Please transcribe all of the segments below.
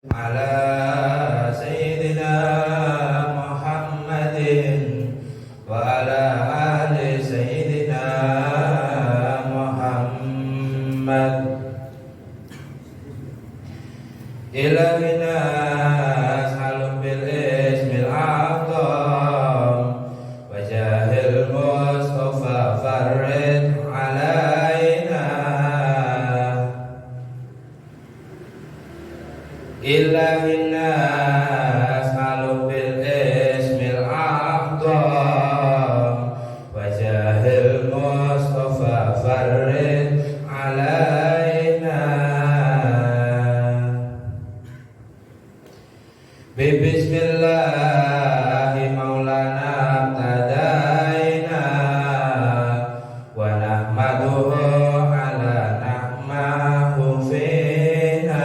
على سيدنا محمد وعلى آل سيدنا محمد. إلهنا سلم بالاسم الأعظم وجاه المصطفى فرد علينا. إلهنا سلم بالاسم الأعظم وجاه المصطفى فرد علينا. بسم الله مولانا ابتدينا ونحمده على نعمه فينا.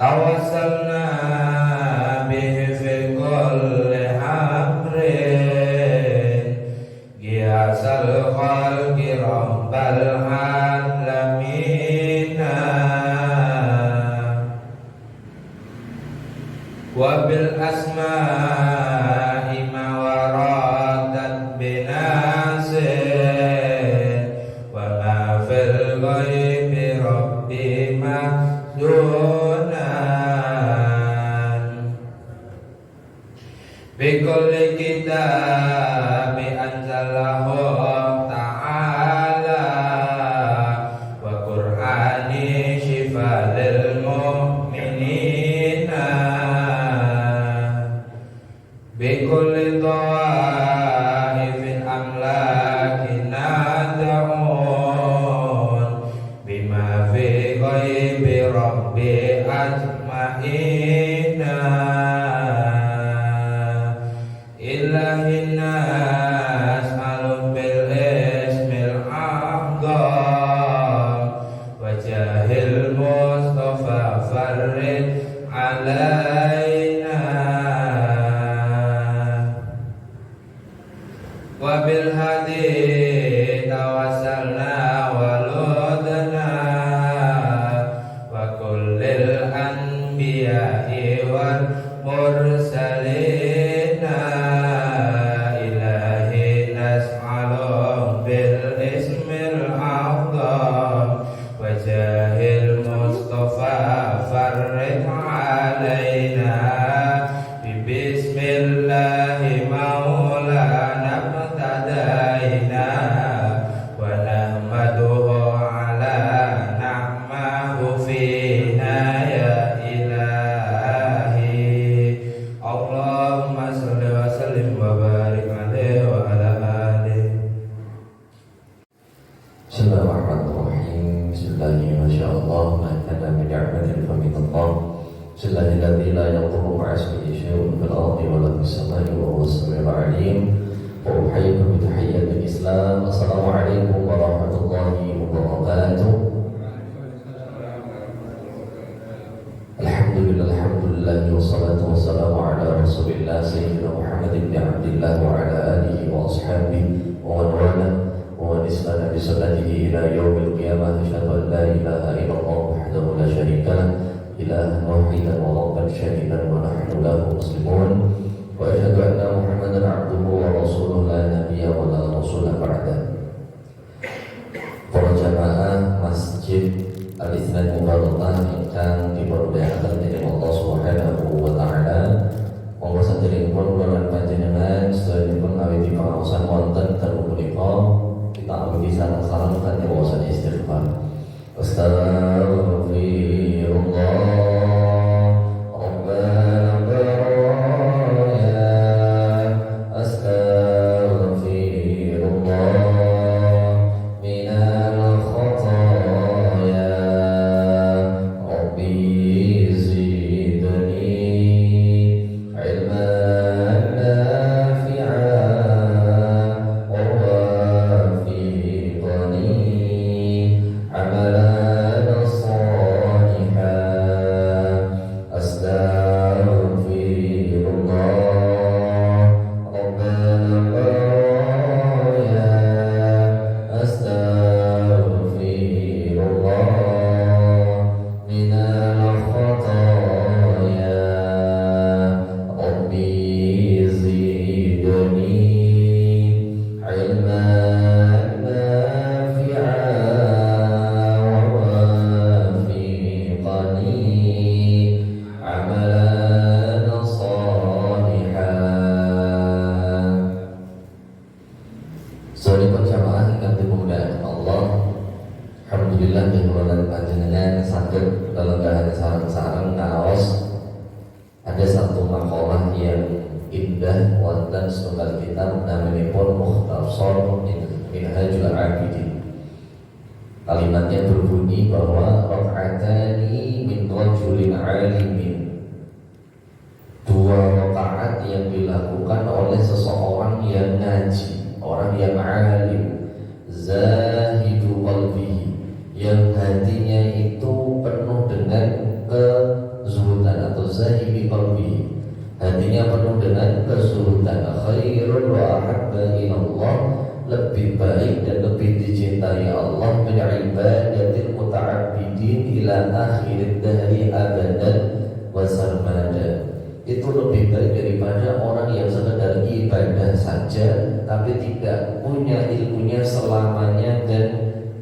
توسلنا به في كل أمر قياس الخلق رب العالمين. وبالأسماء ما وردت بناسه وما في الغيب ربي محزونا. بكل كتاب أنزله تعالى وقرآن شفاء للمؤمنين. بكل طائف أملاك نادعون بما في غيب ربي أجمعين. إلهنا سلم بالاسم الأعظم وجاه المصطفى فرد علينا. وبالهدي توسلنا ولدنا وكل الأنبياء والمرسلين. إلهي نسألهم بالاسم الأعظم وجاه المصطفى فرد علينا. بسم الله مولانا ابتدينا ونحمده على نعمه فينا. يا إلهي اللهم صل وسلم وبارك عليه وعلى آله. Bismillahirrahmanirrahim. Bismillahirrahmanirrahim. Ma kana min ni'matin fa min Allah. Bismillahilladzi la yadurru ma'a ismihi syai'un fil ardi wa la fis samai wa huwa as-sami'ul 'alim. Wa uhayyikum bi tahiyyatil Islam. Assalamu alaikum warahmatullahi wabarakatuh. Alhamdulillah wassalatu wassalamu ala Rasulillah sayyidina Muhammad ibn Abdillah wa ala alihi wa ashabihi wa man wala wa man istana bi sunnatihi ila yaumil qiyamah. Asyhadu an la ilaha illallah wahdahu la syarika lah ilahan wahidan wa rabban syahidan wa nahnu lahu muslimun. Wa asyhadu anna Muhammadan abduhu wa rasuluhu la nabiyya wa la rasula ba'da. Para jamaah Masjid Al-Islam Mubarakah ingkang dipunmuliakan dening Allah Subhanahu wa taala. Monggo saderengipun kula lan panjenengan sedaya awiti pangaosan wonten dalem punika kita amudi sareng-sareng kanthi waosan istighfar. Astaghfirullah Rabbana baraya. Astaghfirullah minal khataya. Rabbi zidni ilman nafi'an wa wafiqni amalan kalimatnya berbunyi bahwa rakaatani min rajulin alimin, dua rakaat yang dilakukan oleh seseorang yang ngaji, orang yang alim, zahidu qalbihi, yang hatinya itu penuh dengan kezuhudan, atau zahidi qalbihi, hatinya penuh dengan kezuhudan, khairun wa ahabba ilallah, lebih baik dan lebih dicintai Allah min ibadatil muta'abbidin ila akhirid dahri abadan wa sarmada. Itu lebih baik daripada orang yang sekedar ibadah saja tapi tidak punya ilmunya selamanya dan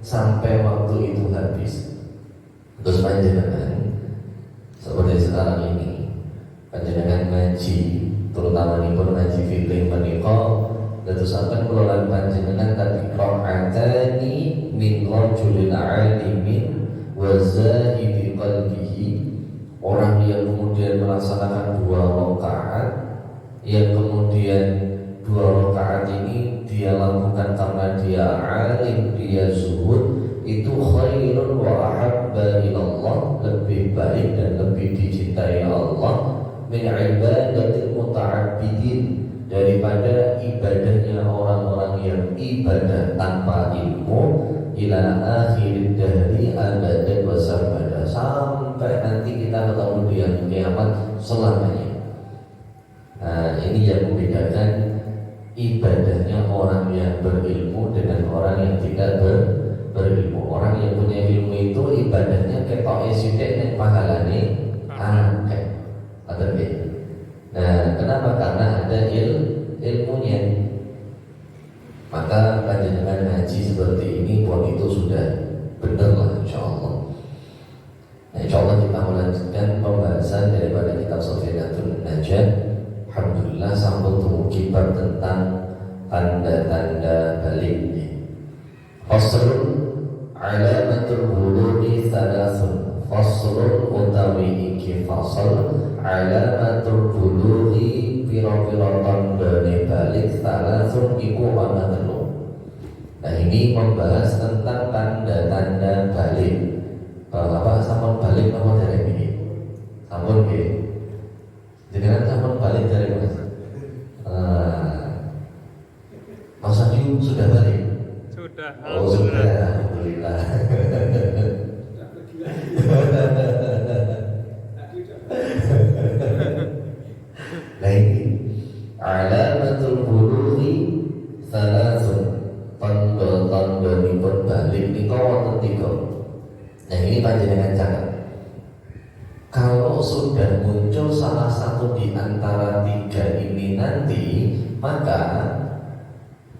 sampai waktu itu habis. Terus panjenengan seperti sekarang ini, panjenengan ngaji, terutama nih pun ngaji fiqh menika, terus akan kelolaan panjenengan tadi rakaatani min rajulin alimin wa zahidi qalbihi, orang yang kemudian melaksanakan dua rakaat, yang kemudian dua rakaat ini dia lakukan karena dia alim, dia zuhud, itu khairun wa ahabba ilallah, lebih baik dan lebih dicintai Allah min ibadatil muta'abbidin, daripada ibadahnya orang-orang yang ibadah tanpa ilmu, ila akhirid dahri abadan wa sarmada, sampai nanti kita ketemu di hari kiamat selamanya. Nah, ini yang membedakan ibadahnya orang yang berilmu dengan orang yang tidak berilmu. Orang yang punya ilmu itu ibadahnya ketoke sithik ning pahalane akeh. Nah, kenapa? Karena ada ilmunya. Maka panjenengan ngaji seperti ini pun itu sudah benar lah, insyaallah. Nah, insyaallah kita melanjutkan pembahasan daripada kitab Safinatun Najah. Alhamdulillah sampun dumugi bab tentang tanda-tanda balik. Faslun alamatul bulughi thalathun. Faslun utawi iki fasal alamatul bulughi, pira-pira tandane balik, thalathun iku ana telu. Nah, ini membahas tentang tanda-tanda balik. Bapak sampun balik apa dereng iki? Sampun nggih. Jenengan sampun balik dari mana? Mas Adi sudah balik? Sudah. Oh, sudah. Alhamdulillah. Nah, ini alamatul bulughi thalathun, tanda-tanda nipun balik nika wonten tiga. Nah, ini panjenengan catat. Kalau sudah muncul salah satu di antara tiga ini nanti, maka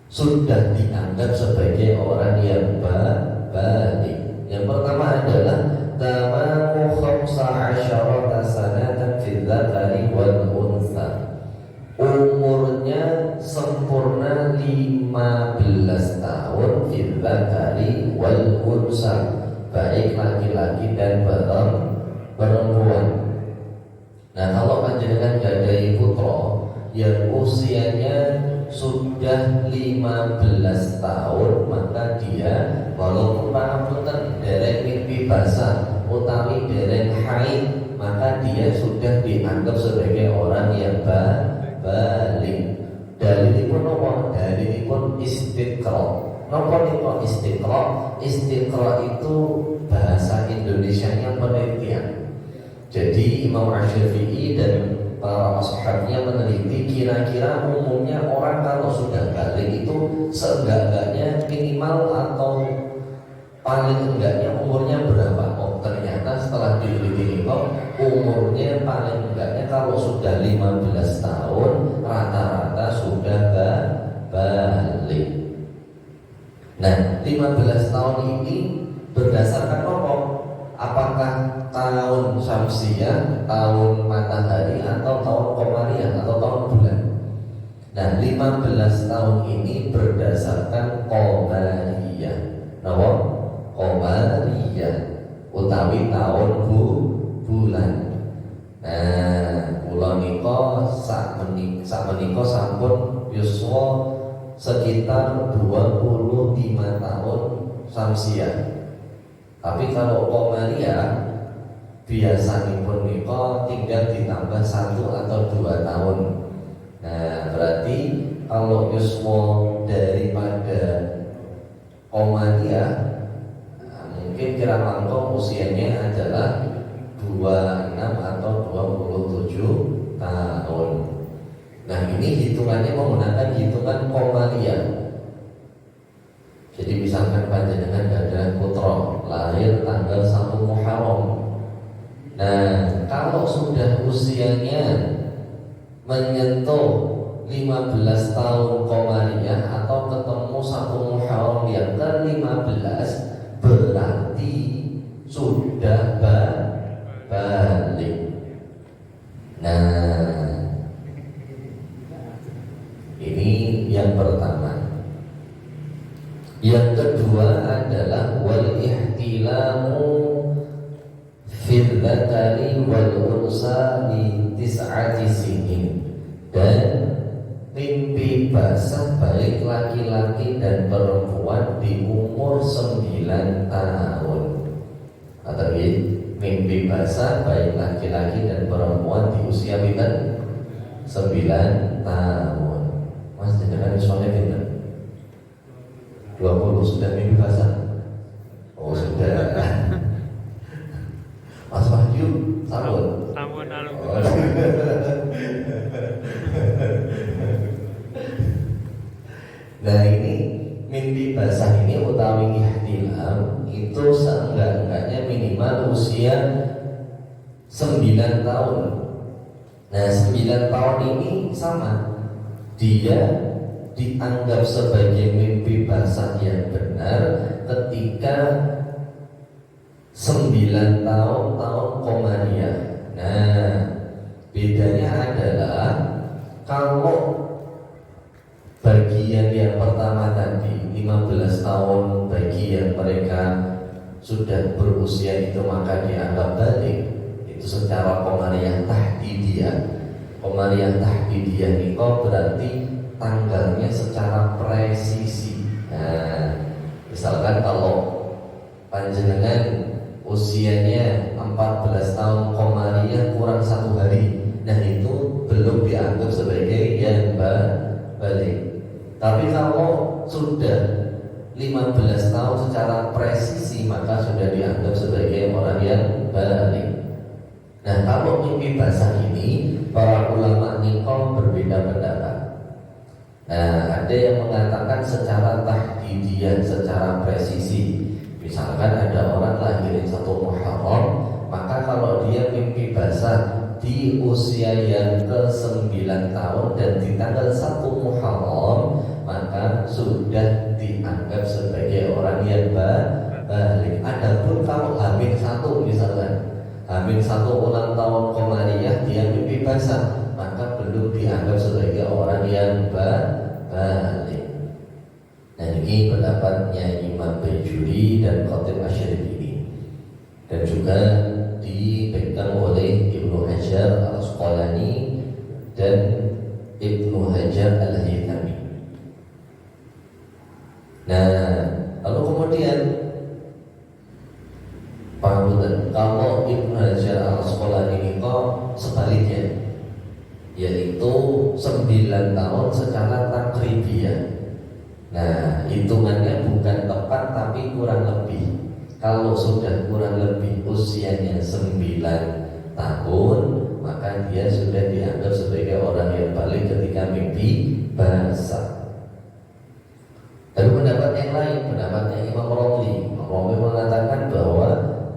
sudah dianggap sebagai orang yang balik. Yang pertama adalah tamamu khamsa asyarata sanatan fil dzakari wal untha. Umurnya sempurna 15 tahun fil dzakari wal untha, baik laki-laki dan perempuan. Nah, kalau panjenengan gadai putra yang usianya sudah 15 tahun, maka dia walaupun pangapunten dereng mimpi basah utawi dereng haid, maka dia sudah dianggap sebagai orang yang balik. Dalilipun apa? Dalilipun istiqra. Napa niku istiqra? Istiqra itu bahasa Indonesianya penelitian. Jadi Imam Asy-Syafi'i dan para ashabnya meneliti kira-kira umumnya orang kalau sudah balik itu seenggak-enggaknya minimal atau paling enggaknya umurnya berapa. Oh, ternyata setelah diteliti umurnya paling enggaknya kalau sudah 15 tahun rata-rata sudah balik. Nah, 15 tahun ini berdasarkan apa? Apakah tahun syamsiah, tahun matahari, atau tahun komariah, atau tahun bulan? Nah, 15 tahun ini berdasarkan komariah. Napa? Komariah utawi tahun bulan. Nah, kula nika sak menika sampun yuswa sekitar 25 tahun syamsiah. Tapi kalau komaria biasanya pun niko tinggal ditambah 1 atau 2 tahun. Nah berarti kalau yuswa daripada komaria, mungkin kira langkong usianya adalah 26 atau 27 tahun. Nah ini hitungannya menggunakan hitungan komaria. Jadi misalkan panjenengan ada putra lahir tanggal 1 Muharram. Nah kalau sudah usianya menyentuh 15 tahun komaria atau ketemu 1 Muharram yang ke-15, berarti sudah balik. Nah ini yang pertama. Yang kedua adalah wal ihtilamu fil dzakari wal unsa li 9 sinin, dan mimpi basah baik laki-laki dan perempuan di umur 9 tahun. Atau mimpi basah baik laki-laki dan perempuan di usia 9 tahun. Mas jenengan soalnya pinter 20 sudah mimpi basah. Oh sudah. Mas Wahyu sampun. Sampun Nah ini mimpi basah ini utawi ihtilam itu seenggak-enggaknya minimal usia 9 tahun. Nah 9 tahun ini sama, dia dianggap sebagai mimpi basah yang benar ketika 9 tahun komaria. Nah bedanya adalah kalau bagian yang pertama tadi 15 tahun bagi yang mereka sudah berusia itu maka dianggap balik, itu secara komaria tahdidiyah. Komaria tahdidiyah itu berarti tanggalnya secara presisi. Nah, misalkan kalau panjenengan usianya 14 tahun komaria kurang 1 hari, nah itu belum dianggap sebagai yang balik. Tapi kalau sudah 15 tahun secara presisi maka sudah dianggap sebagai orang yang balik. Nah kalau mimpi basah ini para ulama nikah berbeda pendapat. Nah ada yang mengatakan secara tahdidiyah, secara presisi. Misalkan ada orang lahirin 1 Muharram, maka kalau dia mimpi basah di usia yang ke-9 tahun dan di tanggal 1 Muharram, maka sudah dianggap sebagai orang yang balik. Adapun kalau hamil 1 misalkan, hamil 1 ulang tahun komariyah dia mimpi basah, maka belum dianggap sebagai orang yang balik. Nah ini pendapatnya Imam Bajuri dan Khatib Asy-Syarifini, dan juga dipegang oleh Ibnu Hajar Al-Asqalani dan Ibnu Hajar Al-Haythami. Nah lalu kemudian kalau Ibnu Hajar Al-Asqalani ini kok sebaliknya, yaitu 9 tahun secara takribiyah. Nah hitungannya bukan tepat tapi kurang lebih. Kalau sudah kurang lebih usianya 9 tahun, maka dia sudah dianggap sebagai orang yang balik ketika mimpi basah. Tapi pendapat yang lain, pendapatnya Imam Romli. Imam Romli mengatakan bahwa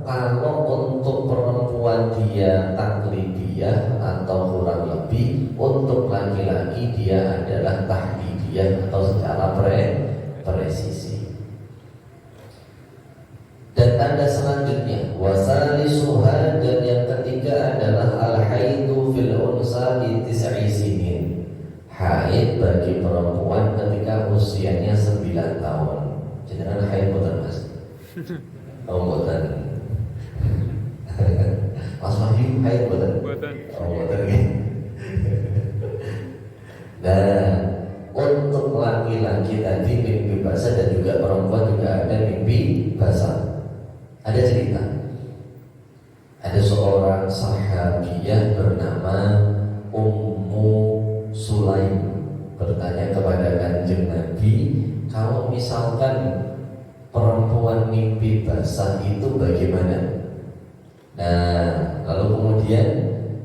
kalau untuk perempuan dia taklidiyah atau kurang lebih, untuk laki-laki dia adalah tahdidiyah atau secara presisi. Dan tanda selanjutnya wasalisuha, dan yang ketiga adalah al-haidu fil unsa bi 9 sinin. Haid bagi perempuan ketika usianya 9 tahun. Jangan haid boten Mas. Oh boten. Mas Wahyu haid boten. Oh boten. Nah, untuk laki-laki tadi mimpi basah dan juga perempuan juga ada mimpi basah. Ada ada seorang sahabiyah bernama Ummu Sulaim bertanya kepada Kanjeng Nabi, kalau misalkan perempuan mimpi basah itu bagaimana? Nah, lalu kemudian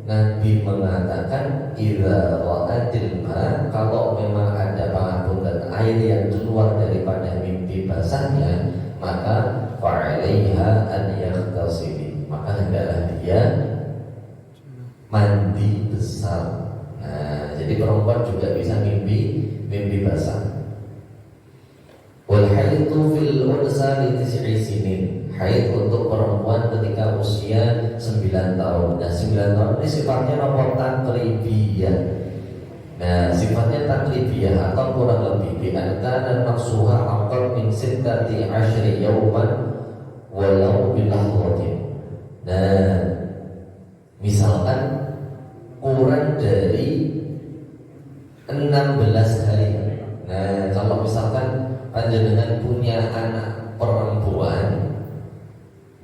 Nabi mengatakan, idza ra'atil ma, kalau memang ada pangapunten air yang keluar daripada mimpi basahnya, maka fa'alaiha an yaghtasili, maka hendaklah dia mandi besar. Nah, jadi perempuan juga bisa mimpi basah. Wal haidu fil unsa li tis'i sinin. Haid untuk perempuan ketika usia 9 tahun. Nah, 9 tahun ini sifatnya apa? Takribiyah. Nah, sifatnya takribiyah atau kurang lebih bi antara nafsuha aqal min sittati asyri yawman walau bilahwatin. Nah, misalkan kurang dari 16 hari. Nah, kalau misalkan panjenengan punya anak perempuan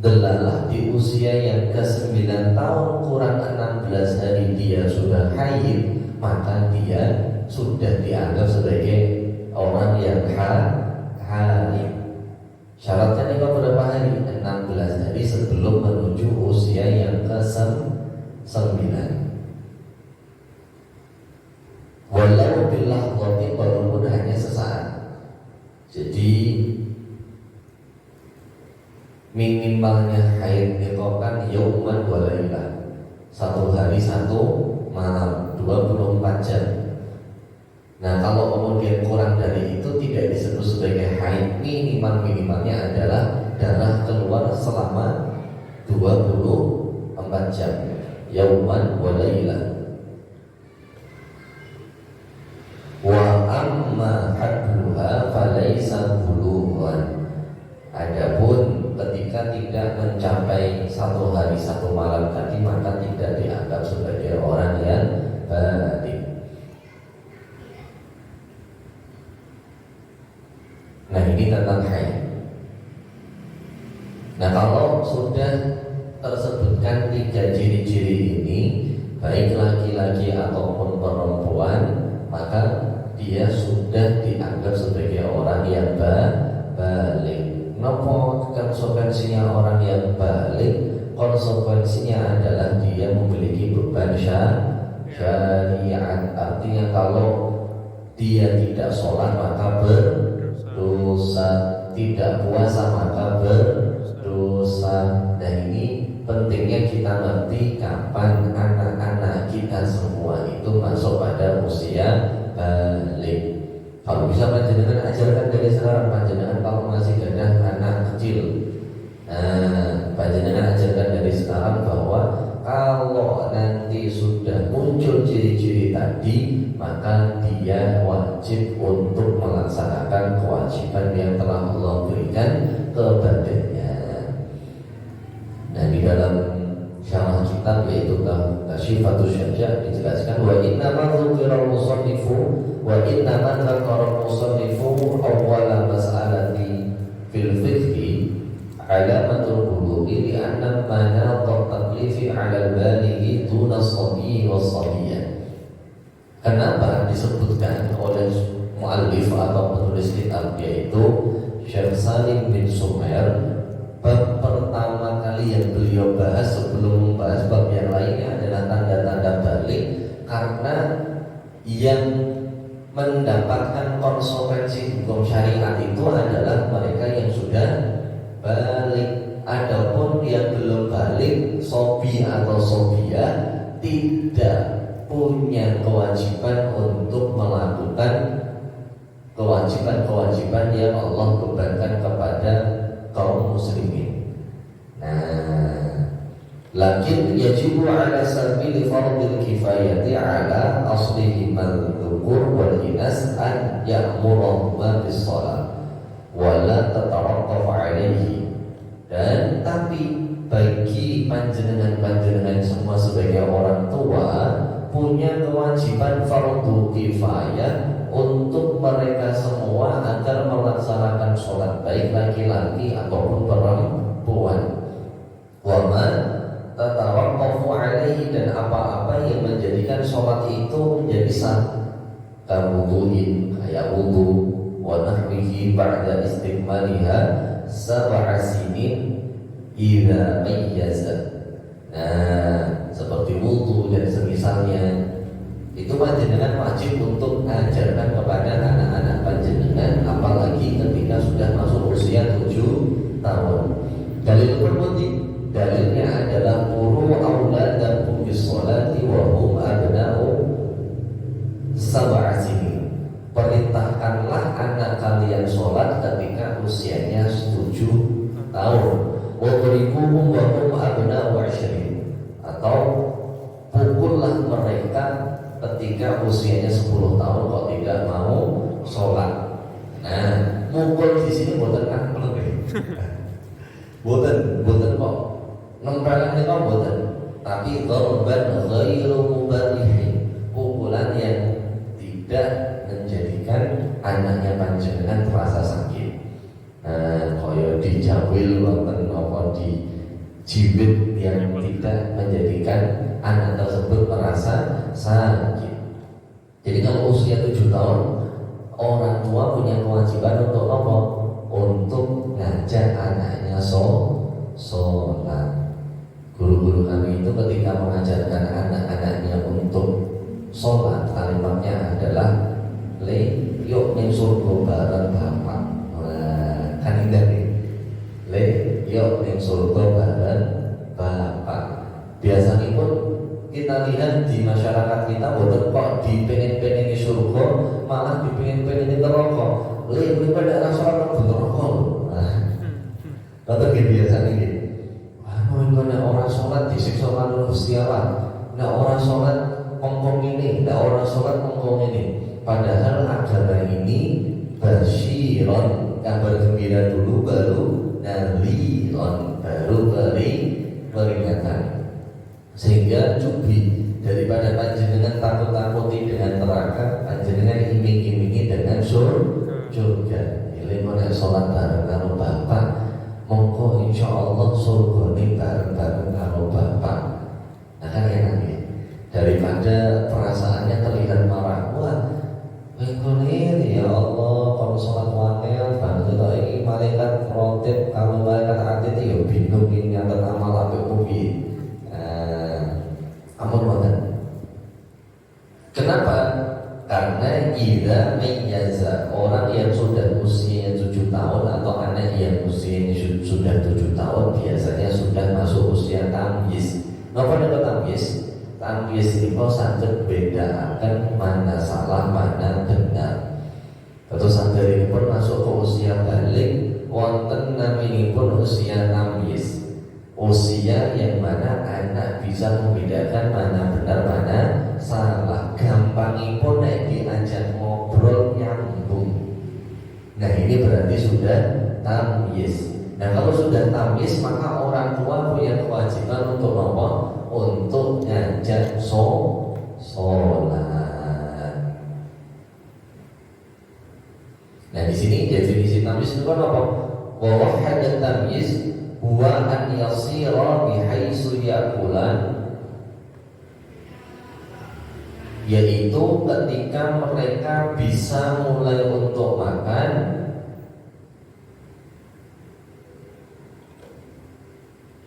delalah di usia yang ke-9 tahun kurang 16 hari dia sudah haid, maka dia sudah dianggap sebagai orang yang haid. Syaratnya ini berapa hari? 16 hari sebelum menuju usia yang ke-9. Walau billah wati, walaupun hanya sesaat. Jadi minimalnya haid itu kan yauman wa lailah, 1 hari 1 malam, 24 jam. Nah, kalau kemudian kurang dari itu tidak disebut sebagai haid. Minimalnya adalah darah keluar selama 24 jam, yauman wa lailah. Wa amma hadluha falaisa bulughan. Adapun ketika tidak mencapai 1 hari 1 malam tadi, maka tidak dianggap sebagai orang yang baligh. Nah, ini tentang haid. Nah, kalau sudah tersebutkan 3 ciri-ciri ini, baik laki-laki ataupun perempuan, maka dia sudah dianggap sebagai orang yang baligh. Nopo konsekuensinya orang yang baligh? Konsekuensinya adalah dia memiliki beban syariat. Artinya kalau dia tidak sholat maka berdosa, tidak puasa maka berdosa. Dan ini pentingnya kita ngerti kapan anak-anak kita semua itu masuk pada usia balik. Kalau bisa panjenengan ajarkan dari sekarang, panjenengan kalau masih ada anak kecil, panjenengan ajarkan dari sekarang bahwa kalau nanti sudah muncul ciri-ciri tadi, maka dia wajib untuk melaksanakan kewajiban yang telah Allah berikan kepadanya. Nah, di dalam syarah kitab yaitu Kasyifatus Syajah dijelaskan, wa inna ma dzukira musannifu wa inna ma dzakara musannifu awwala mas'alati fil fiqhi alamatul bulughi li anna mana taklifi 'ala al-balighi duna as-sabi was-sabiyyah. Kenapa disebutkan oleh muallif atau penulis kitab yaitu Syekh Salim bin Sumer? Bab pertama kali yang beliau bahas sebelum membahas bab yang lainnya adalah tanda-tanda balik, karena yang mendapatkan konsekuensi hukum syariat itu adalah mereka yang sudah balik. Adapun yang belum balik, sobi atau sobia, tidak punya kewajiban untuk melakukan kewajiban-kewajiban yang Allah bebankan kepada kaum muslimin. Nah, lakin yajibu ala sabili fardil kifayati ala aslihi madzukur wal inas an ya'murahuma bis shalah wa la tatarattaf alaihi. Dan tapi bagi panjenengan semua sebagai orang tua punya kewajiban fardu kifayah untuk mereka semua agar melaksanakan sholat, baik laki-laki ataupun perempuan. Wama apa-apa yang menjadikan sholat itu menjadi sah. Kamuduhin, kayak wudu, wa nahwihi ba'da istikmaliha sab'a sinin idza mayyaza. Nah, seperti wudu dan semisalnya itu panjenengan wajib untuk ajarkan kepada anak-anak panjenengan, apalagi ketika sudah masuk usia 7 tahun. Dalil berbuti, dalilnya adalah muru auladakum bis-sholati wa hum abna'u sab'a sinin. Perintahkanlah anak kalian sholat ketika usianya 7 tahun. Wadribuhum wa hum abna'u 'ashrin. Atau pukullah mereka ketika usianya 10 tahun kok tidak mau sholat. Nah, mukul di sini bukan lebih. Bukan kok nempelan itu bukan, tapi darban ghairu mubarih, pukulan yang tidak menjadikan anaknya panjenengan terasa sakit. Koyo dijawil wonten apa di jibit yang tidak menjadikan anak tersebut merasa sakit. Jadi kalau usia 7 tahun, orang tua punya kewajiban untuk apa? Untuk ngajak anaknya sholat. Guru-guru kami itu ketika mengajarkan anak-anaknya untuk sholat, kalimatnya adalah yuk ning surga bareng bapak. Nah, kan indah nih. Yuk ning surga bareng bapak. Biasanya pun kita lihat di masyarakat kita boten kok dipengen-pengen di surga, malah dipengen-pengen neraka. Lebih pada rasa orang neraka. Nah, kata biasa nih. Nek orang sholat disiksa karo Gusti Allah. Nek orang sholat mongkong ini, nek orang sholat mongkong ini. Padahal agama ini basyiron, kabar gembira dulu baru nadhiron, baru peringatan. Sehingga cubi daripada panjenengan takut-takuti dengan neraka, panjenengan iming-imingi dengan surga. Ile nek sholat bareng karo bapak, mongko insyaallah surga ini bareng-bareng karo bapak. Nah kan enak ya, daripada perasaannya terlihat marah. Wah, ini ya Allah, kalau sholat wakil banget itu ini malaikat rotip, kalau malaikat atid ya bingung ini atas amal apa kubi. Ampun banget. Kenapa? Karena idza mayyaza, orang yang sudah usia 7 tahun atau anak yang usianya sudah 7 tahun biasanya sudah masuk usia tamyiz. Napa niku tamyiz? Tamyiz niku saged bedakan mana salah mana benar. Terus sanderipun masuk ke usia balik, wonten naminipun usia tamyiz. Usia yang mana anak bisa membedakan mana benar mana salah. Gampangipun nek diajak ngobrol nyambung. Nah ini berarti sudah tamyiz. Nah kalau sudah tamyiz, maka orang tua punya kewajiban untuk apa? Untuk ngajak sholat. Nah di sini definisi tamyiz itu kan apa? Wa wahhadat tamyiz huwa an yasira bihaitsu yaqulan, yaitu ketika mereka bisa mulai untuk makan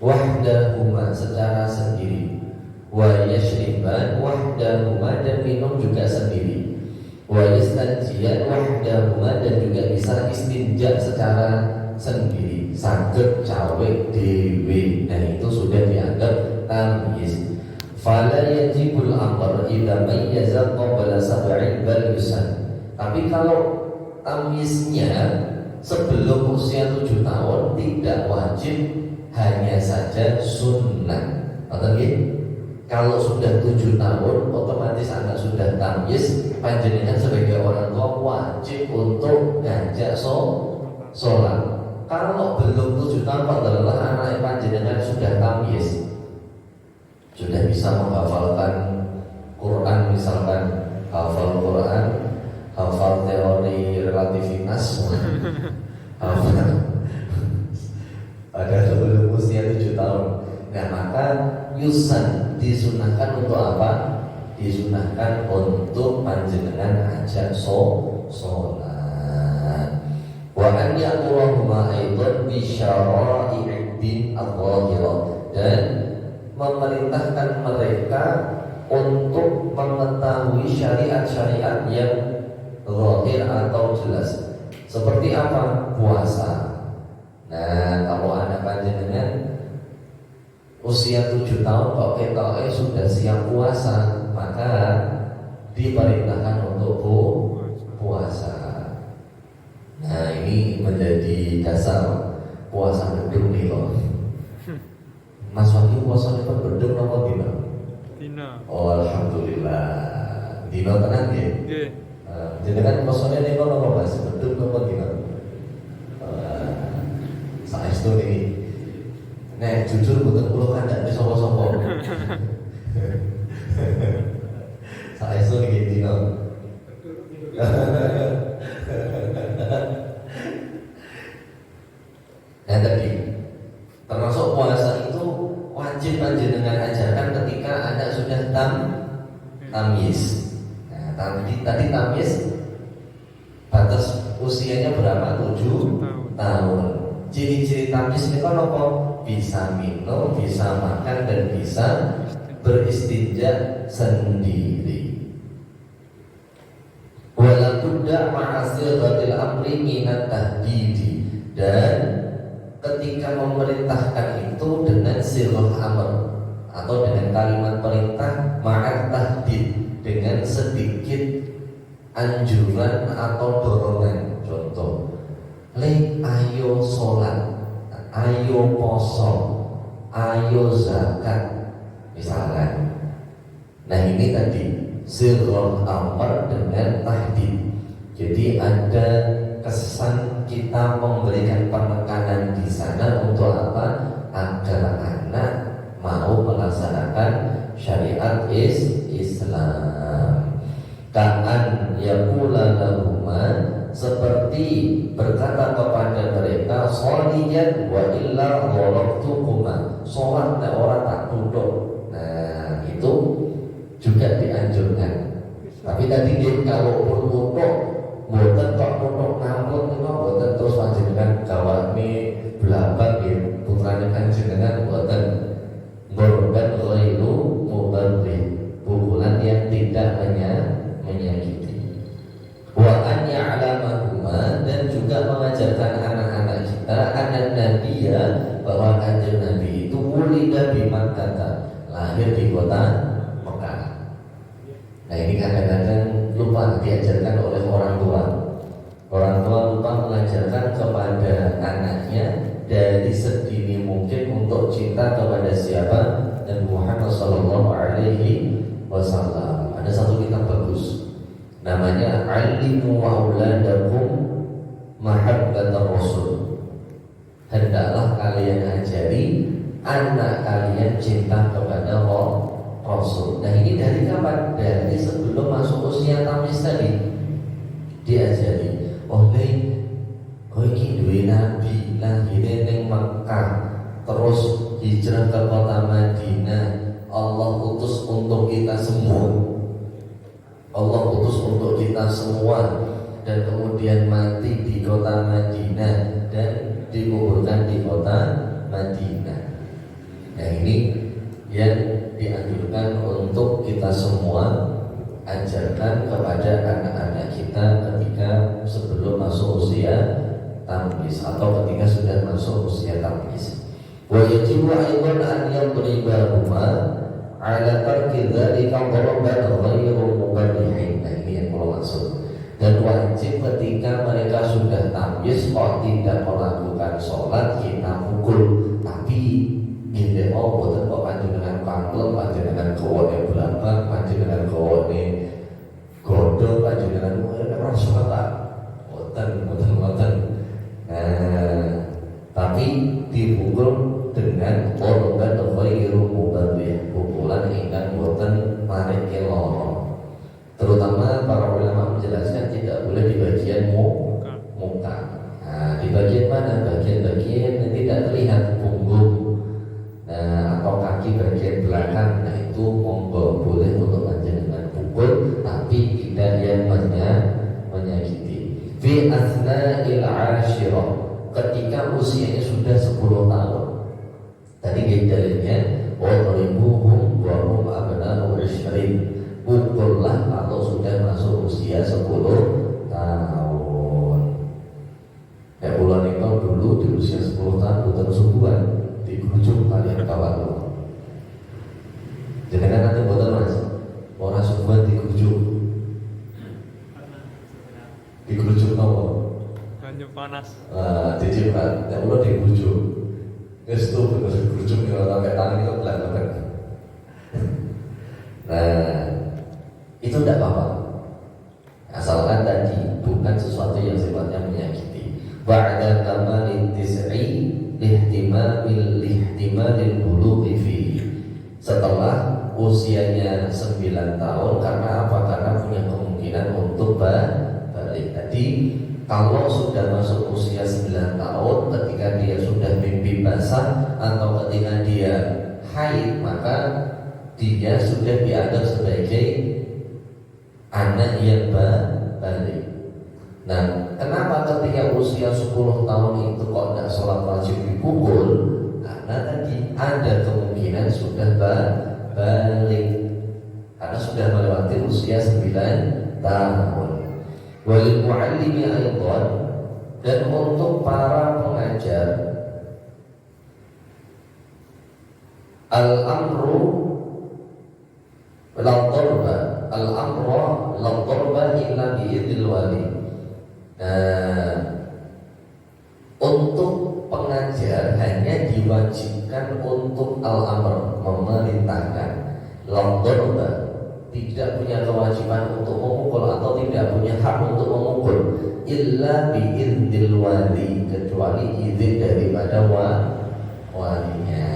wahdahuma secara sendiri, wa yashriban wahdahuma dan minum juga sendiri, wa yastanjiyan wahdahuma dan juga bisa istinja secara sendiri, saged cawe dewe. Nah itu sudah dianggap tamyiz. Fala yajibul amr idza mayyaza qabla sab'in bal yusan. Tapi kalau tamyiznya sebelum usia 7 tahun tidak wajib, hanya saja sunnah. Atau kalau sudah 7 tahun otomatis anak sudah tamyiz, panjenengan sebagai orang tua wajib untuk ngajak sholat. Kalau belum 7 tahun adalah anak panjenengan sudah tamyiz, sudah bisa menghafalkan Quran, misalkan hafal Quran, hafal teori relativitas, hafal pada sebelum usia 7 tahun. Nah maka yusan, disunahkan untuk apa? Disunahkan untuk panjenengan ajak sholat. Wa an ya'murahuma aidan bi syara'i'id din al-zahirah, dan memerintahkan mereka untuk mengetahui syariat-syariat yang zahir atau jelas. Seperti apa? Puasa. Nah, kalau anak panjenengan usia 7 tahun kok ketoknya sudah siap puasa, maka diperintahkan untuk puasa. Nah, ini menjadi dasar puasa bedung nih loh. Mas Wahyu puasa itu bedung apa dino? Dina. Oh, alhamdulillah. Dino tenang ya. Nggih. Jadi kan puasanya nih kalau Mas bedung apa dino? Saestu nih. Nek jujur betul pulau kan tidak sopo-sopo. Saestu nih dino. Nah tadi termasuk puasa itu wajib panjenengan ajarkan ketika anak sudah tamyiz. Nah, tadi tamyiz batas usianya berapa? 7 tahun. Ciri-ciri tamyiz ini kan apa? Bisa minum, bisa makan, dan bisa beristinja sendiri. Walakudda ma'asil batil amri minat tahdidi, dan ketika memerintahkan itu dengan sirah amr atau dengan kalimat perintah ma'at tahdid, dengan sedikit anjuran atau dorongan. Contoh, ayo sholat, ayo poso, ayo zakat, misalnya. Nah ini tadi sirah amr dengan tahdid. Jadi ada kesan kita memberikan penekanan di sana untuk apa? Agar anak mau melaksanakan syariat Islam. Ka'an yaqula lahuma, seperti berkata kepada mereka, sholiyan wa illa dharabtukuma, sholat tak orang tak duduk. Nah itu juga dianjurkan. Tapi tadi dia kalau pun duduk, boten kok duduk nampun itu boten terus panjenengan gawani belakang ya putranya panjenengan boten ngorban ghairu mubarrid, pukulan yang tidak menyakiti. Wa an ya'lamahuma, dan juga mengajarkan anak-anak kita anak Nabiya, bahwa kanjeng Nabi itu wulida bi Makkah, lahir di kota Mekah. Nah ini kadang-kadang lupa diajarkan oleh orang tua. Orang tua lupa mengajarkan kepada anaknya dari sedini mungkin untuk cinta kepada siapa? Dan Muhammad Sallallahu Alaihi Wasallam. Ada satu kitab bagus, namanya Alimu Auladakum Mahabbatar Rasul. Hendaklah kalian ajari anak kalian cinta kepada Rasul. Nah ini dari kapan? Dari sebelum masuk usia tamyiz tadi diajari. Oh iki duwe nabi lahir ning Mekah, terus hijrah ke kota Madinah. Allah utus untuk kita semua. Allah utus untuk kita semua, dan kemudian mati di kota Madinah dan dikuburkan di kota Madinah. Nah ini yang dianjurkan untuk kita semua ajarkan kepada anak-anak kita ketika sebelum masuk usia tamyiz atau ketika sudah masuk usia tamyiz. Wa yajibu aidan an yadribahuma ala tarki dzalika daraban ghairu mubarrihin. Nah ini yang perlu maksud. Dan wajib ketika mereka sudah tamyiz kok tidak melakukan sholat kita pukul, tapi gini boten kok panjenengan panglet, panjenengan kawane belakang, panjenengan kawane godho, panjenengan ora sholat tak boten. Nah, tapi dipukul dengan korban ghairu mubarrih, pukulan ingkang boten mareke lara. Terutama para ulama menjelaskan tidak boleh di bagian muka. Nah, di bagian mana? Bagian yang tidak terlihat, punggung, silakan, nah itu monggo boleh untuk panjenengan pukul, tapi tidak yang menyakiti. Fi asna'il 'ashirah, ketika usianya sudah 10 tahun. Tadi dalilnya wadribuhum wa hum abna'u 'ishrin, pukullah kalau sudah masuk usia 10 tahun. Kayak bulan itu dulu di usia 10 tahun bukan subuhan, digerujuk kalian kawan. Jadi kan nanti buatan mas, orang subuhan digerujuk nopo. Banyu panas. Jadi kan, yang udah digerujuk. Guys tuh benar digerujuk kalau sampai tangan itu belakang. Nah, itu tidak apa-apa. Asalkan tadi bukan sesuatu yang sifatnya menyakiti. Ba'da tamalin tis'i lihtimalil bulughi fi. Setelah usianya 9 tahun, karena apa? Karena punya kemungkinan untuk balik. Tadi kalau sudah masuk usia 9 tahun, ketika dia sudah mimpi basah atau ketika dia haid, maka dia sudah dianggap sebagai anak yang balik. Nah, kenapa ketika usia 10 tahun itu kok tidak sholat wajib dipukul? Karena tadi ada kemungkinan sudah balik, karena sudah melewati usia 9 tahun. Walil mu'allimi aydan, dan untuk para pengajar, al-amru la-darba, al-amru la-darba illa bi'idil wali. Nah, untuk pengajar hanya diwajibkan untuk al-amr, memerintahkan. La-darba, tidak punya kewajiban untuk memukul atau tidak punya hak untuk memukul, illa bi'idil wali, kecuali izin daripada walinya.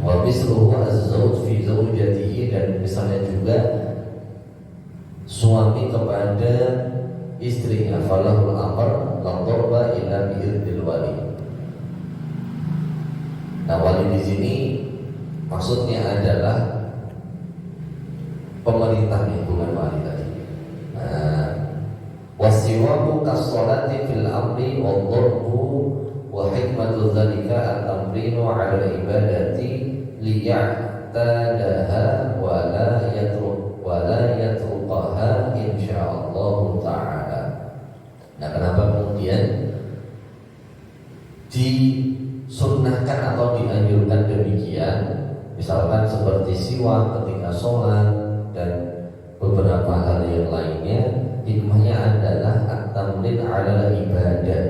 Wa misluhu az-zawj fi zawjatihi, dan misalnya juga suami kepada istrinya, falahul amr la darba illa bi'idil wali. Nah, wali di sini maksudnya adalah pemerintahnya, bukan wali tadi. Wasiwaku kas-sholati fil amri wad-darbu wa hikmatu dzalika at-tamrinu 'ala al-ibadati liya'tadaha wa la yatruqaha insyaallah ta'ala. Nah, kenapa kemudian disunnahkan atau dianjurkan demikian? Misalkan seperti siwak ketika sholat dan beberapa hal yang lainnya, hikmahnya adalah at-tamrin 'ala ibadah,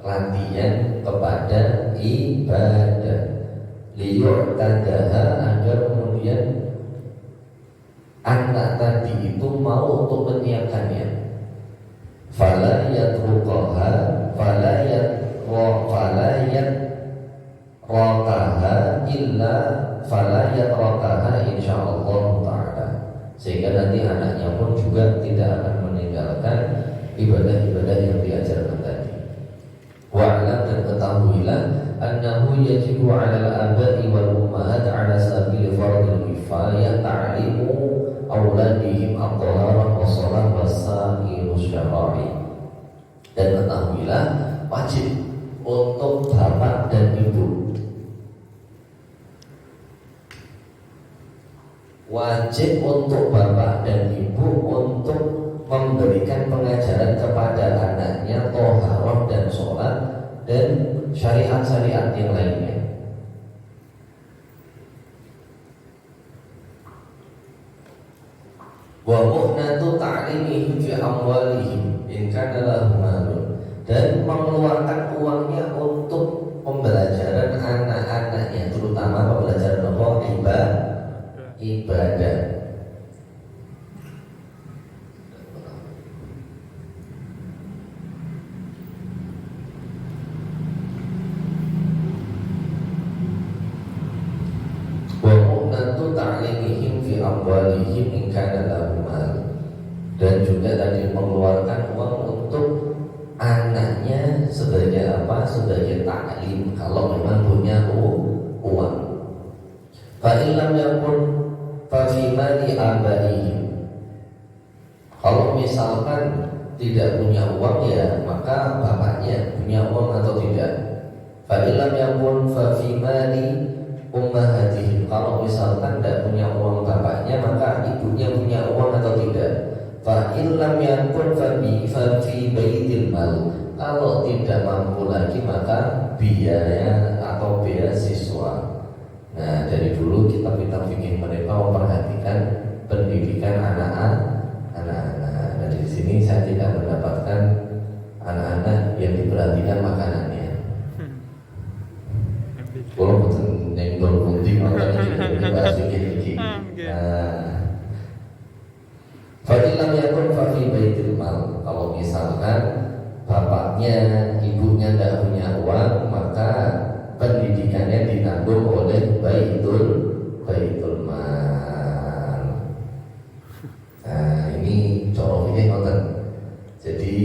latihan kepada ibadah, liyu'tadaha, agar kemudian anak tadi itu mau untuk menyiapkannya. Fala yatruqaha fala yatraqaha illa fala yatraqaha insyaallah ta'ala, sehingga nanti anaknya pun juga tidak akan meninggalkan ibadah-ibadah yang diajarkan tadi. Wa'lam, dan ketahuilah annahu yajibu 'alal aba'i wal ummahat 'ala sabili fardhil kifayah ta'limu auladihim at-taharah wa shalah wa sa'irus syara'i. Dan ketahuilah wajib untuk bapak dan ibu, wajib untuk bapak dan ibu untuk memberikan pengajaran kepada anaknya thaharah dan sholat dan syariat-syariat yang lainnya. Wa muhnatu ta'limihim fi amwalihim in kana lahum malun, dan mengeluarkan uangnya untuk pembelajaran anak-anaknya, terutama pembelajaran ibadah. Wa mu'natu ta'limihim fi amwalihim in kana lahum mal, dan juga tadi mengeluarkan uang untuk anaknya sebagai apa? Sebagai taklim, kalau memang punya uang. Fa illam yakun mali abaihim. Kalau misalkan tidak punya uang ya maka bapaknya punya uang atau tidak. Fa illam yakun fa fi mali ummahatihim. Kalau misalkan tidak punya uang bapaknya maka ibunya punya uang atau tidak. Fa illam yakun fa fi baitil mal. Kalau tidak mampu lagi maka biaya atau beasiswa. Nah, dari dulu kitab-kitab fikih mereka memperhatikan pendidikan anak-anak. Nah, di sini saya tidak mendapatkan anak-anak yang diperhatikan makanannya. Kalau betul nenggol putih makanya ini bahas fikih ini. Fa'ilam yakun fa fi baitil mal. Kalau misalkan bapaknya, ibunya tidak punya uang, maka pendidikannya ditanggung oleh baitul mal. Nah, ini coro fikih ngoten. Jadi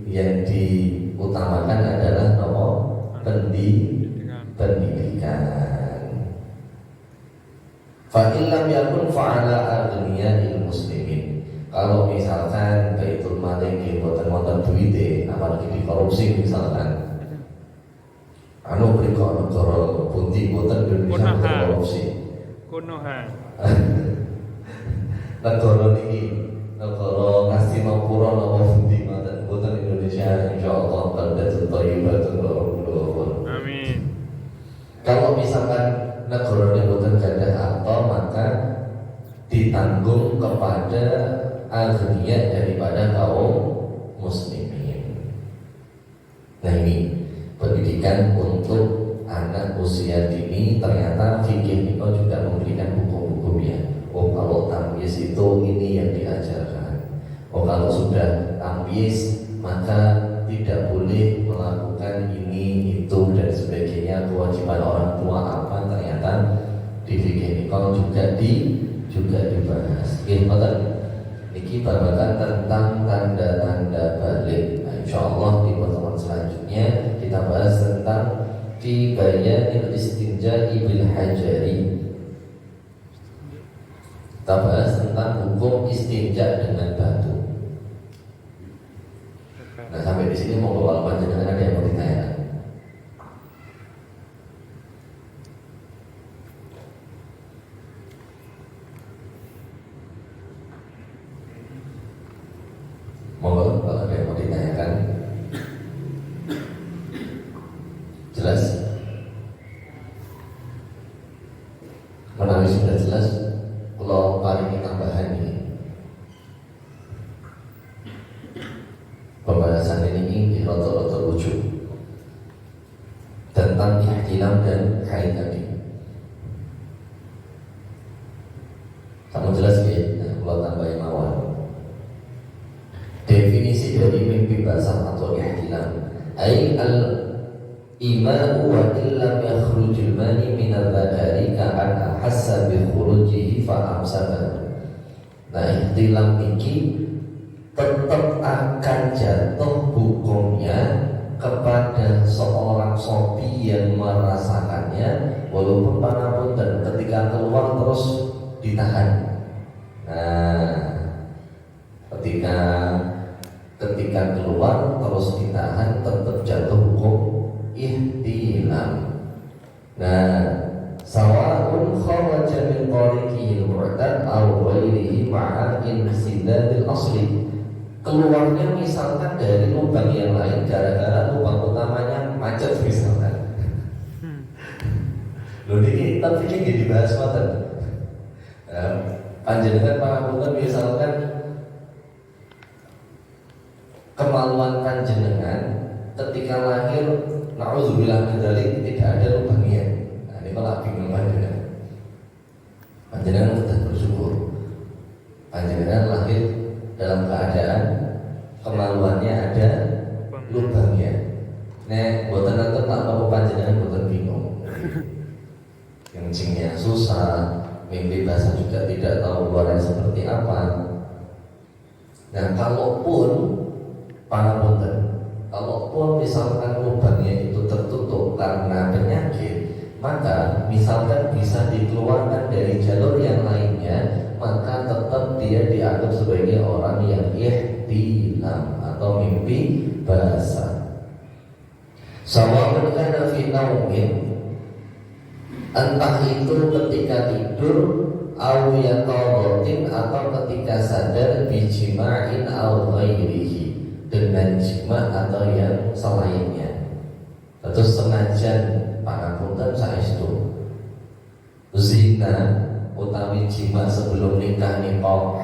yang diutamakan adalah nomor pendidikan. Fa illam yakun fa'ala aghniya'il muslimin. Kalau misalkan baitul mal iki boten-boten duwite, apalagi dikorupsi misalkan. Anu mriko negara pundi boten Indonesia korupsi. Konoha. Negara niki negara Ngastinapura napa pundi boten Indonesia insyaallah baldatun thayyibatun wa ghafur. Amin. Kalau misalkan negaranya boten gadah harta maka ditanggung kepada aghniyah daripada kaum muslimin. Nah, ini pendidikan untuk anak usia dini. Ternyata fikih itu juga memberikan hukum-hukumnya. Oh, kalau tamyiz itu ini yang diajarkan. Oh, kalau sudah tamyiz maka tidak boleh melakukan ini itu dan sebagainya. Kewajiban orang tua apa, ternyata di fikih itu juga dibahas. Ini babakan tentang tanda-tanda balik. Nah, insyaallah di pertemuan selanjutnya kita bahas tentang fi bayanil istinja'i bil hajari. Kita bahas tentang hukum istinja dengan batu. Nah, sampai di sini mau bawa panjenengan ada yang mau ditanyakan? Monggo kalau ada yang mau ditanyakan. Jelas? Menawi sudah jelas, kalau paling tambahan ini pembahasan ini roto-roto lucu tentang ihtilam dan haid tadi. Kamu jelas ya? Nah, kalau tambahin awal. Definisi dari mimpi basah atau ihtilam, ai al-imanu wa illam yakhrujul mani min al-dzakari ka'an ahassa bi khurujihi fa amsaka. Nah, ihtilam ini tetap akan jatuh hukumnya kepada seorang sobi yang merasakannya walaupun manapun dan ketika keluar terus ditahan. Nah, ketika keluar terus ditahan tetap jatuh hukum ihtilam. Nah, sawa'un kharaja min tariqihi al-mu'tad aw ghairihi ma'a insidadil asli. Keluarnya misalkan dari lubang yang lain gara-gara lubang utamanya macet misalkan. Loh, ini tapi ini dibahas ngoten. Panjenengan pangapunten misalkan kemaluan panjenengan ketika lahir, na'udzubillah min dzalik, tidak ada lubangnya. Nah, ini kalau bingung panjenengan sudah bersyukur. Panjenengan lahir dalam keadaan kemaluannya ada lubangnya. Nek boten nonton tak apa panjenengan boten bingung. Kencingnya susah, mimpi basah juga tidak tahu luarnya seperti apa. Nah, kalaupun misalkan lubangnya itu tertutup karena penyakit, maka misalkan bisa dikeluarkan dari jalur yang lainnya, maka dia dianggap sebagai orang yang ihtilam atau mimpi basah. Sawa'un kana fi naumin, entah itu ketika tidur, au yaqadhatin atau ketika sadar, bijima'in au ghairihi, dengan jima atau yang selainnya. Terus senajan pangapunten saestu zina utawi jima sebelum nikah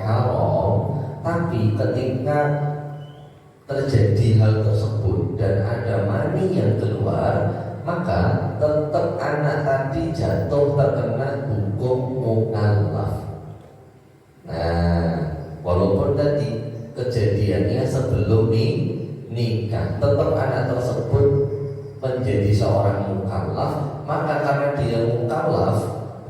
haram, tapi ketika terjadi hal tersebut dan ada mani yang keluar, maka tetap anak tadi jatuh terkena hukum mukallaf. Nah, walaupun tadi kejadiannya sebelum nikah, tetap anak tersebut menjadi seorang mukallaf. Maka karena dia mukallaf,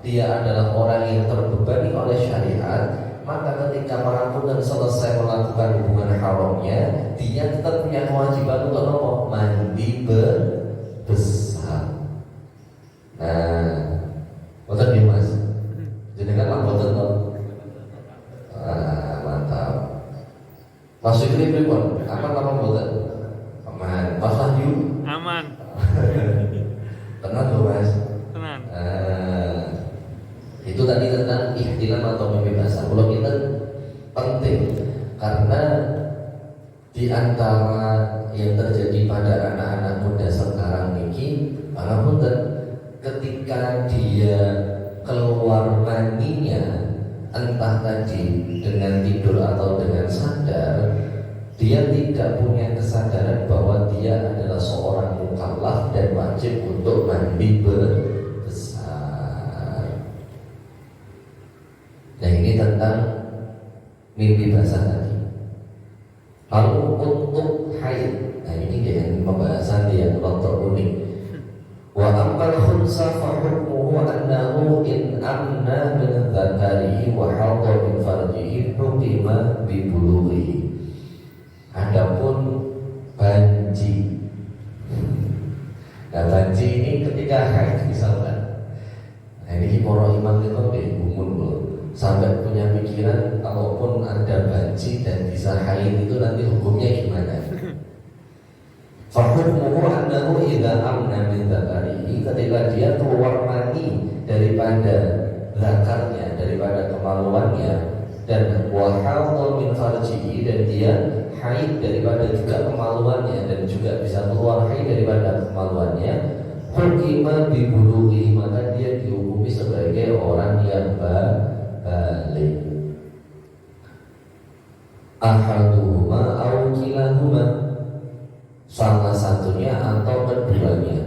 dia adalah orang yang terbebani oleh syariat, maka ketika melakukan selesai melakukan hubungan haramnya, dia tetap punya kewajiban untuk apa? Mandi besar. Nah, boten nggih Mas. Jenengan lah boten to. Mantap. Mas Fikri pripun? Aman apa boten? Aman. Mas Wahyu? Aman. Tenang loh Mas. Tenang. Itu tadi tentang ihtilam atau mimpi basah. Kalau kita penting karena di antara yang terjadi pada anak-anak muda sekarang ini, pangapunten, ketika dia keluar maninya, entah tadi dengan tidur atau dengan sadar, dia tidak punya kesadaran bahwa dia adalah seorang mukallaf dan wajib untuk mandi besar. Nah, ini tentang mimpi basah tadi. Lalu untuk haid, nah ini yang pembahasan yang rada unik. Wa ammal khunsa fa hukmuhu annahu in amna min dzakarihi wa hadha min farjihi hukima bi bulughihi. Adapun banji. Nah, banji ini ketika haid misalkan. Nah, ini para imam itu dibumun loh. Sampai punya pikiran kalaupun ada banji dan bisa haid itu nanti hukumnya gimana? Fahumuhu annahu idza amna min dzakarihi, ketika dia keluar mani daripada zakarnya, daripada kemaluannya, dan wahadha min farjihi, dan dia haid daripada juga kemaluannya dan juga bisa keluar haid daripada kemaluannya, hukima bi bulughi, maka dia dihukumi sebagai orang yang balik. Ahaduhuma aw kilahuma, salah satunya atau keduanya,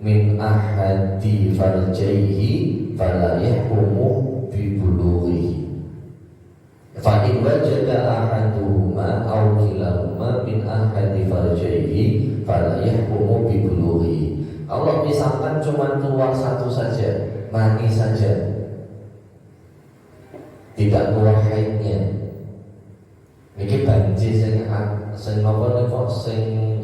min ahadi farjaihi fala yahkumu bi bulughihi. Fa in wajada ahaduhuma aw kilahuma min ahadi farjaihi fala yahkumu bi bulughihi. Kalau misalkan cuma keluar satu saja, mani saja, tidak keluar haidnya, ini banji sing napa niku sing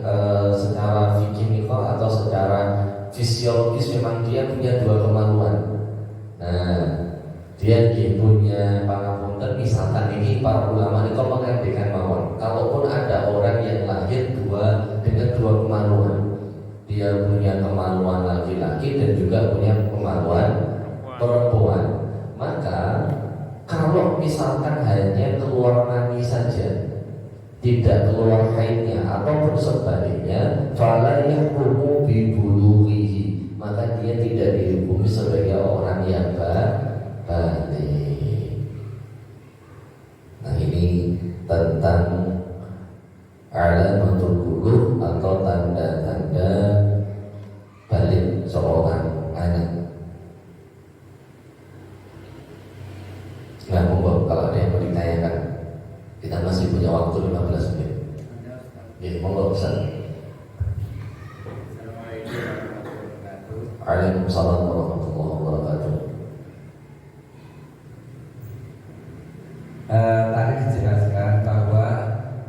secara fikih niku atau secara fisiologis memang dia punya dua kemaluan. Nah, dia punya pangapunten, misalkan ini para ulama niku mengandekan mawon, kalaupun ada orang yang lahir dengan dua kemaluan, dia punya kemaluan laki-laki dan juga punya kemaluan perempuan, maka kalau misalkan hanya keluar mani saja, tidak keluar haidnya ataupun sebaliknya, fala yahkumu bi bulughihi, maka dia tidak dihukumi sebagai orang yang balik. Nah, ini tentang alamatul bulugh atau tanda-tanda balik seorang anak. Nah, monggo kalau ada yang mau ditanyakan, kita masih punya waktu 15 menit. Ya, monggo Ustaz. Waalaikumsalam warahmatullahi wabarakatuh. Tadi dijelaskan bahwa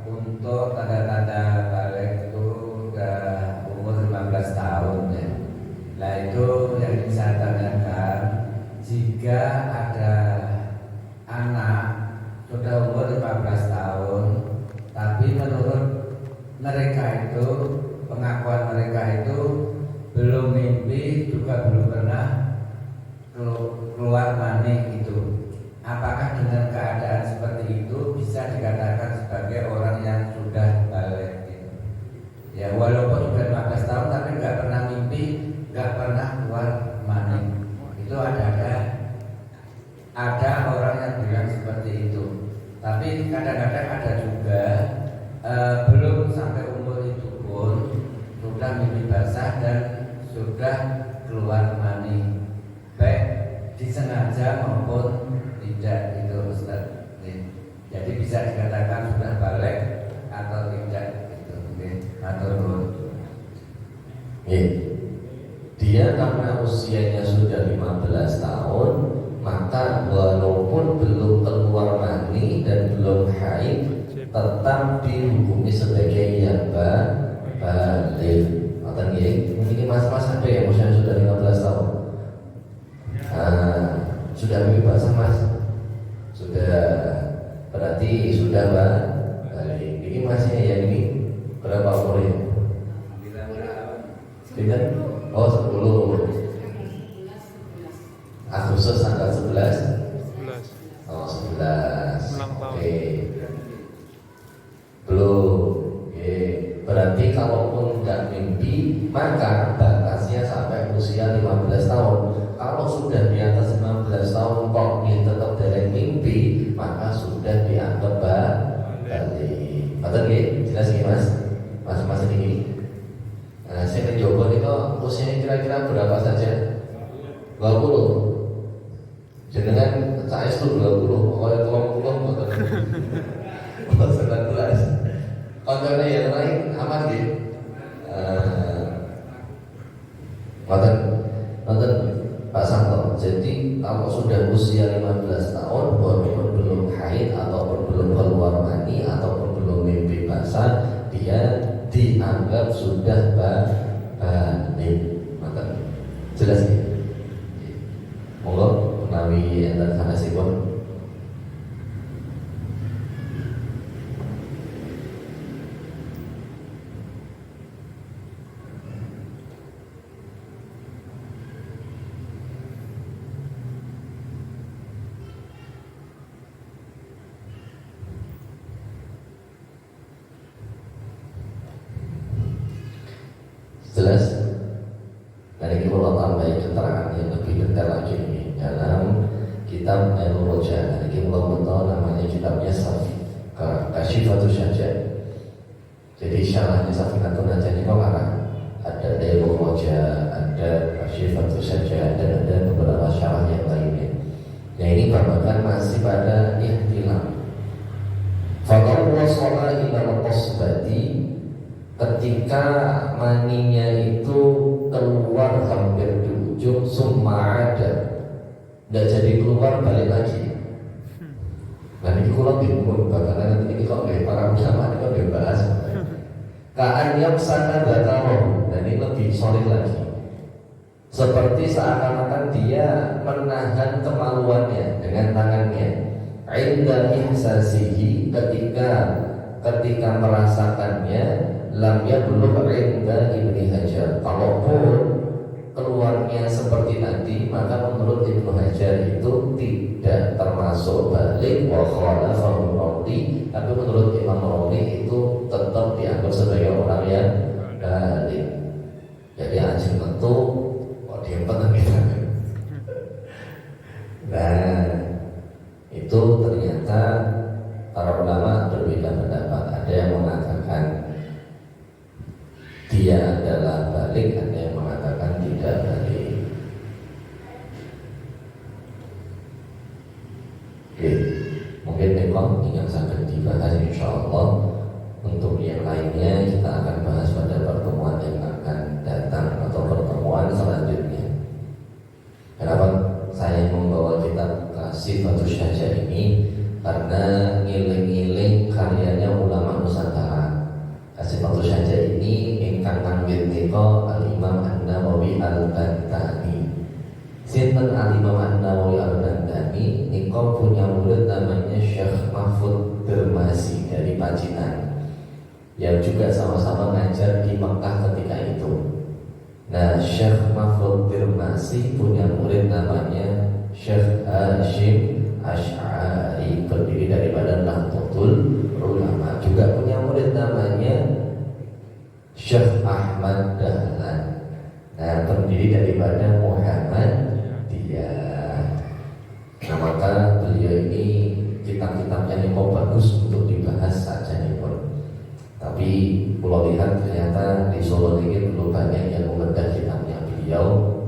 untuk tanda-tanda balik itu udah umur 15 tahun ya. Nah, itu yang saya tanyakan, jika ada anak Ada orang yang bilang seperti itu. Tapi kadang-kadang ada juga belum sampai umur itu pun sudah mimpi basah dan sudah keluar mani, baik disengaja maupun tidak, itu Ustaz. Jadi bisa dikatakan sudah balik atau tidak gitu. Matur nuwun. Dia karena usianya sudah 15 tahun, maka walaupun belum keluar mani dan belum haid, tetap dihukumi sebagai yang balik. Maksudnya nggih, mungkin mas-mas ada yang usianya sudah 15 tahun. Sudah mimpi basah mas, sudah, berarti sudah balik. Ini masih ya, ini berapa umurnya? Tidak? Oh 10 Agustus tanggal 11. 11. Oh 11. Ulang tahun. Oke. Belum. Oke. Berarti kalaupun nggak mimpi, maka batasnya sampai usia 15 tahun. Kalau sudah di atas 15 tahun kok dia tetap dari mimpi, maka sudah dianggap balik. Betul nggih? Jelas nggih Mas? Mas ini. Nah, saya mencoba nih kok usianya kira-kira berapa saja? 20. Jenengan saya itu 20, pokoknya 20 betul. 19. Kontennya yang lain aman gitu. Nonton Pak Santo. Jadi kalau sudah usia 15 tahun walaupun belum haid ataupun belum keluar mani ataupun belum mimpi basah, dia dianggap sudah balik. Maka jelas ya. Monggo menawi enten sanesipun. Jelas. Dan ini kalau tambahin keterangan yang lebih detail lagi ini dalam kitab Al-Roja. Dan ini kalau tahu namanya kitabnya Kasyifatus Syajah. Jadi syarahnya Safinatun Najah ini kok ada Al-Roja, ada Kasyifatus Syajah, dan ada beberapa syarah yang lainnya. Nah ini bahkan masih pada ihtilam. Fakir wasala ila qasbati, ketika maninya itu keluar hampir di ujung, summa ada, tidak jadi keluar, balik lagi. Nah ini kalau bingung, bahkan nanti ini kok para ulama ini kok dibahas. Kaan yang sana dataroh, dan ini lebih solid lagi. Seperti seakan-akan dia menahan kemaluannya dengan tangannya. Inda ihsasihi, ketika merasakannya, lamnya belum inda Ibnu Hajar. Kalaupun keluarnya seperti tadi, maka menurut Ibnu Hajar itu tidak termasuk balik wa khalafahu Rawi, tapi menurut Imam Rawi itu tetap dianggap sebagai orang yang balik. Jadi anjing tentu kok diempet gitu. Nah itu ternyata para ulama berbeda pendapat. Ada yang mengatakan dia adalah balik, ada yang mengatakan tidak balik. Oke, mungkin memang ini yang sangat dibahas insyaallah. Untuk yang lainnya kita akan bahas pada pertemuan yang akan datang atau pertemuan selanjutnya. Kenapa saya membawa kitab Kasyifatus Syajah ini? Karena ngiling-ngiling karyanya ulama Nusantara. Kasyifatus Syajah ini ingkang ngambil nika Al-Imam An-Nawawi Al-Bantani. Sinten Al-Imam An-Nawawi Al-Bantani nika punya murid namanya Syekh Mahfud Dirmasi dari Pacitan, yang juga sama-sama ngajar di Mekah ketika itu. Nah, Syekh Mahfud Dirmasi punya murid namanya Syekh Hashim Asy'ari, berdiri daripada Nahdlatul Ulama. Juga punya murid namanya Syekh Ahmad Dahlan. Nah, terdiri daripada Muhammadiyah. Nama maka beliau ini kitab-kitabnya ini kok bagus untuk dibahas saja nih pun. Tapi kalau lihat ternyata di Solo ini belum banyak yang membedah kitabnya beliau.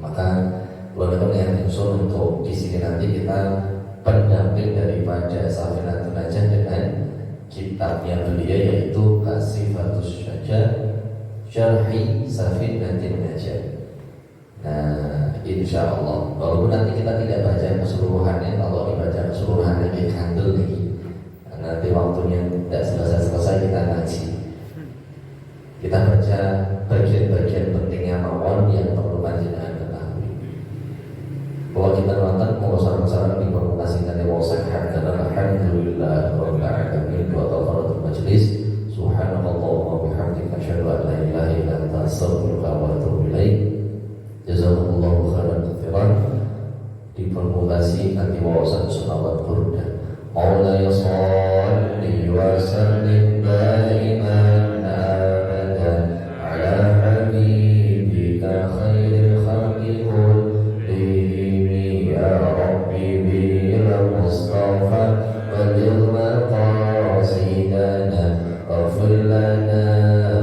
Maka kalau yang usul untuk di sini nanti kita pendamping daripada Safinatun Najah dengan kitabnya beliau yaitu Kasifatus Syaja Syarhi Safinatun Najah. Nah, insya Allah walaupun nanti kita tidak baca keseluruhannya, kalau dibaca keseluruhannya kayak kandel nih, nanti waktunya tidak selesai-selesai kita ngaji. Kita baca bagian-bagian pentingnya mawon yang perlu panjenengan ketahui. Kalau kita nonton mau sarang-sarang di permukasi nanti mau sehat dan alhamdulillah rabbil alamin wa tafaratul majlis subhanallah wa bihamdika asyhadu an la ilaha illa anta astaghfiruka wa atubu ilaik. Jazakumullahu khairan katsiran. Di permukasi nanti wawasan salawat burda. Allah ya salli wa sallim daiman abadan ala habibika khairil khalqi kullihim ya rabbi bil mustafa balligh maqasidana waghfir lana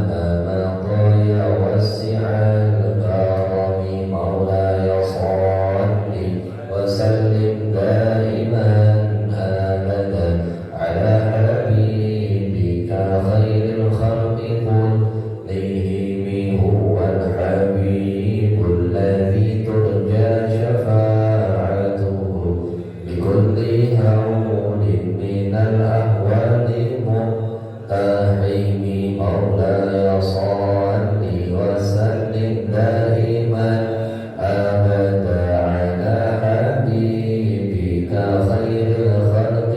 ma madaya wasi'al karami maulaya salli wa sallim daiman على حبيبك خير الخلق كلهم هو الحبيب الذي ترجى شفاعته بكل هول من الأهوال مقتحم مولاي صل وسلم دائما أبدا على حبيبك خير الخلق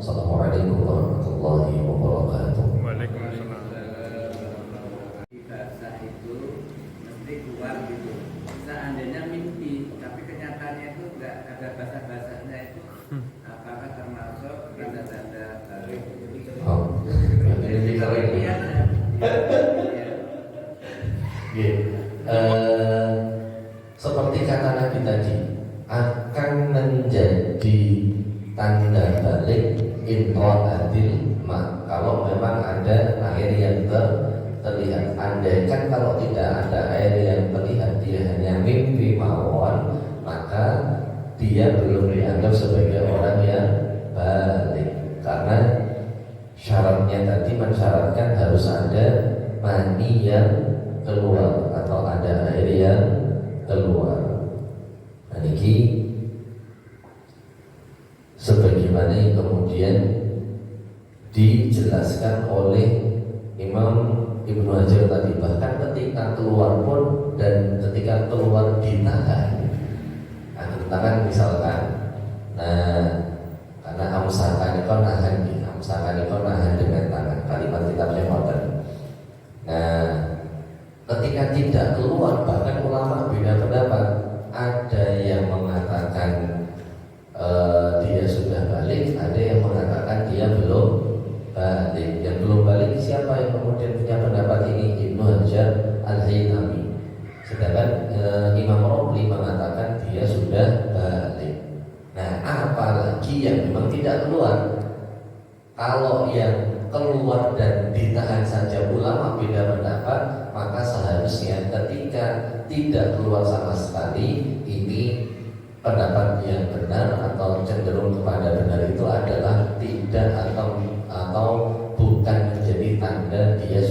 Assalamualaikum warahmatullahi wabarakatuh. Waalaikumsalam. Bahasa itu mesti keluar gitu. Seandainya mimpi, tapi kenyataannya itu enggak ada bahasa-bahasanya itu, apakah termasuk tanda-tanda balik? Oh, ini keren. Seperti kata Nabi tadi, akan menjadi tanda balik inqaadil ma, kalau memang ada air yang terlihat. Andaikan kalau tidak ada air yang terlihat, dia hanya mimpi mawon, maka dia belum dianggap sebagai orang yang balik. Karena syaratnya tadi mensyaratkan harus ada mani yang keluar atau ada air yang keluar. Nah, ini sebagaimana yang kemudian dijelaskan oleh Imam Ibnu Hajar tadi, bahkan ketika keluar pun dan ketika keluar ditahan, angkat tangan misalkan, nah karena amsakan itu nahan dengan tangan, kalimat kitabnya modern. Nah ketika tidak keluar, bahkan ulama beda pendapat, ada yang mengatakan dia sudah balik, ada yang mengatakan dia belum balik. Yang belum balik siapa yang kemudian punya pendapat ini? Ibnu Hajar Al-Haytami. Sedangkan Imam Romli mengatakan dia sudah balik. Nah, apalagi yang memang tidak keluar. Kalau yang keluar dan ditahan saja ulama beda pendapat, maka seharusnya ketika tidak keluar sama sekali, ini pendapat yang benar atau cenderung kepada benar itu adalah tidak atau bukan menjadi tanda dia